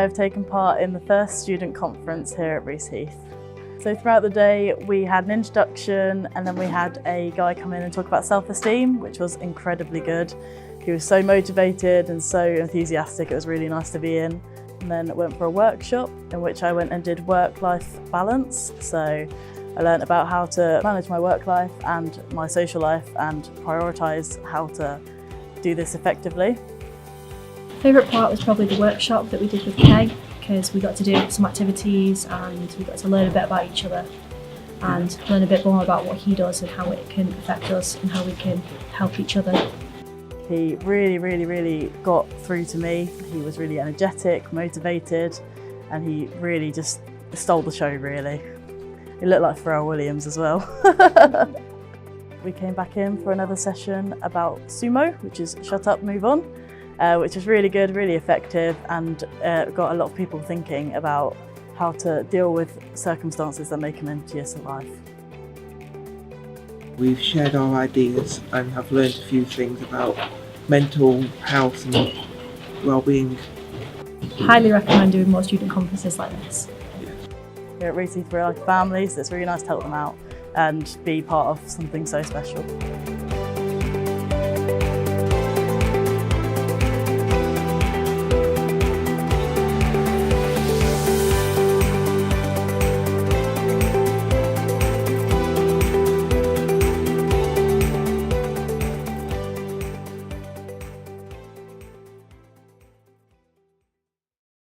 I have taken part in the first student conference here at Reaseheath. So throughout the day we had an introduction and then we had a guy come in and talk about self-esteem, which was incredibly good. He was so motivated and so enthusiastic, it was really nice to be in. And then went for a workshop in which I went and did work-life balance. So I learned about how to manage my work life and my social life and prioritise how to do this effectively. Favourite part was probably the workshop that we did with Kay, because we got to do some activities and we got to learn a bit about each other and learn a bit more about what he does and how it can affect us and how we can help each other. He really got through to me. He was really energetic, motivated, and he really just stole the show, really. He looked like Pharrell Williams as well. We came back in for another session about SUMO, which is Shut Up, Move On, which was really good, really effective, and got a lot of people thinking about how to deal with circumstances that may come into your life. We've shared our ideas and have learned a few things about mental health and well-being. Highly recommend doing more student conferences like this. Here at Reaseheath we're like a family, so it's really nice to help them out and be part of something so special.